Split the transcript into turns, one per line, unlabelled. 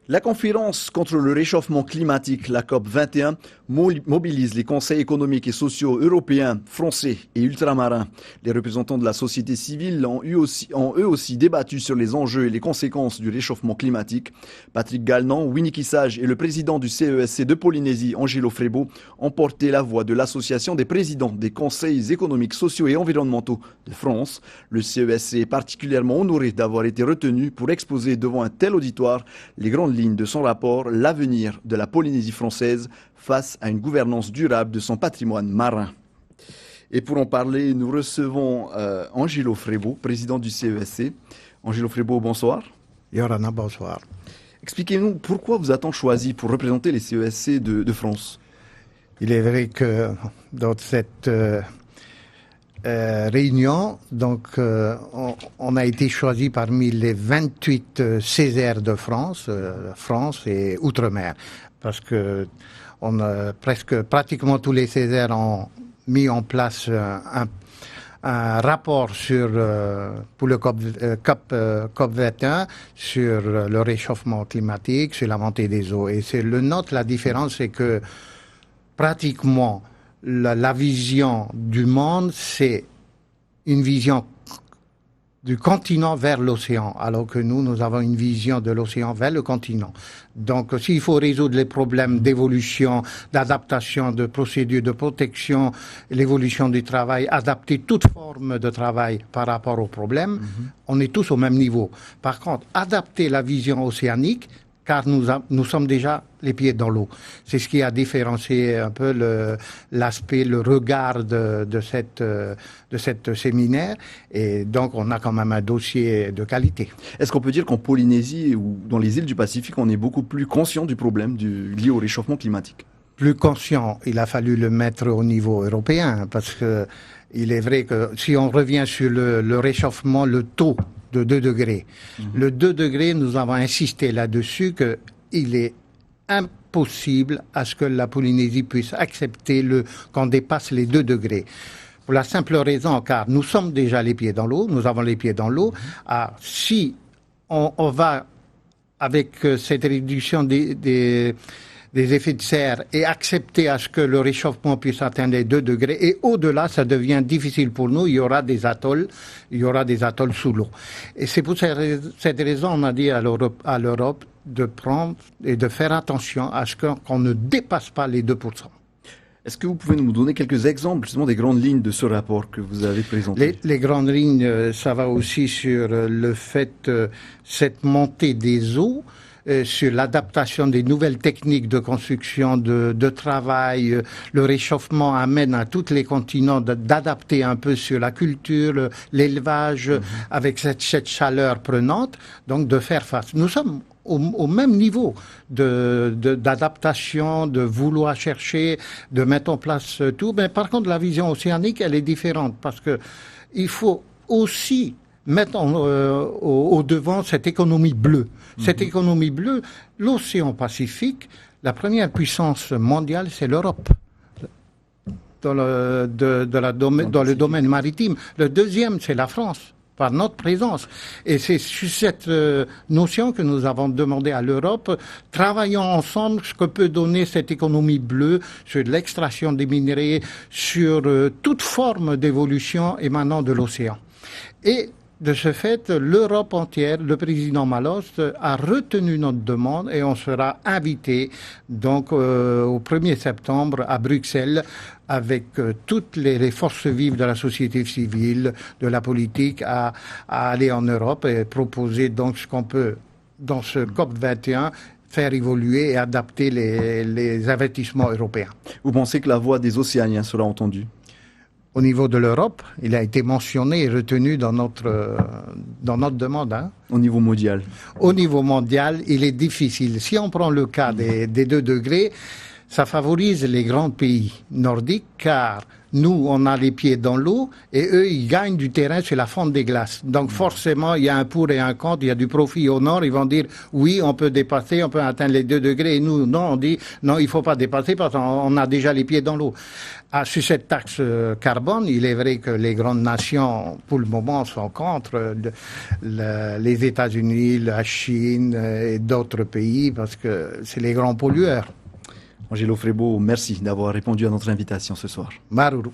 La conférence contre le réchauffement climatique, la COP 21, mobilise les conseils économiques et sociaux européens, français et ultramarins. Les représentants de la société civile ont eux aussi débattu sur les enjeux et les conséquences du réchauffement climatique. Patrick Gallnan, Winnie Sage et le président du CESC de Polynésie, Angelo Frebo, ont porté la voix de l'association des présidents des conseils économiques, sociaux et environnementaux de France. Le CESC est particulièrement honoré d'avoir été retenu pour exposer devant un tel auditoire les grandes lignes de son rapport « L'avenir de la Polynésie française face à une gouvernance durable de son patrimoine marin ». Et pour en parler, nous recevons Angelo Frebo, président du CESC. Angelo Frebo, bonsoir.
Yorana, bonsoir.
Expliquez-nous pourquoi vous a-t-on choisi pour représenter les CESC de France?
Il est vrai que dans cette réunion, on a été choisi parmi les 28 Césaires de France, France et Outre-mer, parce que pratiquement tous les Césaires ont mis en place un rapport pour le COP 21 sur le réchauffement climatique, sur la montée des eaux. Et c'est le nôtre, la différence, c'est que pratiquement la vision du monde, c'est une vision du continent vers l'océan, alors que nous avons une vision de l'océan vers le continent. Donc, s'il faut résoudre les problèmes d'évolution, d'adaptation, de procédures de protection, l'évolution du travail, adapter toute forme de travail par rapport aux problèmes, on est tous au même niveau. Par contre, adapter la vision océanique, car nous sommes déjà les pieds dans l'eau. C'est ce qui a différencié un peu l'aspect, le regard de cette séminaire. Et donc, on a quand même un dossier de qualité.
Est-ce qu'on peut dire qu'en Polynésie ou dans les îles du Pacifique, on est beaucoup plus conscient du problème lié au réchauffement climatique?
Plus conscient, il a fallu le mettre au niveau européen, parce que il est vrai que si on revient sur le réchauffement, le taux de 2 degrés. Le 2 degrés, nous avons insisté là-dessus qu'il est impossible à ce que la Polynésie puisse accepter qu'on dépasse les 2 degrés. Pour la simple raison, car nous sommes déjà les pieds dans l'eau, nous avons les pieds dans l'eau. Si on va avec cette réduction des effets de serre et accepter à ce que le réchauffement puisse atteindre les 2 degrés. Et au-delà, ça devient difficile pour nous. Il y aura des atolls sous l'eau. Et c'est pour cette raison on a dit à l'Europe de prendre et de faire attention à ce qu'on ne dépasse pas les 2%.
Est-ce que vous pouvez nous donner quelques exemples justement des grandes lignes de ce rapport que vous avez présenté?
Les grandes lignes, ça va aussi sur le fait, cette montée des eaux, sur l'adaptation des nouvelles techniques de construction, de travail. Le réchauffement amène à tous les continents d'adapter un peu sur la culture, l'élevage, avec cette chaleur prenante, donc de faire face. Nous sommes au même niveau d'adaptation, de vouloir chercher, de mettre en place tout. Mais par contre, la vision océanique, elle est différente, parce que il faut aussi mettre au devant cette économie bleue. Cette économie bleue, l'océan Pacifique, la première puissance mondiale, c'est l'Europe, dans le domaine maritime. Le deuxième, c'est la France, par notre présence. Et c'est sur cette notion que nous avons demandé à l'Europe, travaillons ensemble ce que peut donner cette économie bleue sur l'extraction des minerais, sur toute forme d'évolution émanant de l'océan. Et de ce fait, l'Europe entière, le président Malost a retenu notre demande et on sera invité donc au 1er septembre à Bruxelles avec toutes les forces vives de la société civile, de la politique à aller en Europe et proposer donc ce qu'on peut dans ce COP 21 faire évoluer et adapter les investissements européens.
Vous pensez que la voix des Océaniens sera entendue?
Au niveau de l'Europe, il a été mentionné et retenu dans notre demande.
Au niveau mondial?
Au niveau mondial, il est difficile. Si on prend le cas des 2 degrés, ça favorise les grands pays nordiques, car Nous, on a les pieds dans l'eau et eux, ils gagnent du terrain sur la fonte des glaces. Donc forcément, il y a un pour et un contre, il y a du profit au nord. Ils vont dire, oui, on peut dépasser, on peut atteindre les 2 degrés. Et nous, non, on dit, non, il faut pas dépasser parce qu'on a déjà les pieds dans l'eau. Sur cette taxe carbone, il est vrai que les grandes nations, pour le moment, sont contre les États-Unis, la Chine et d'autres pays parce que c'est les grands pollueurs.
Angelo Frebo, merci d'avoir répondu à notre invitation ce soir.
Maruru.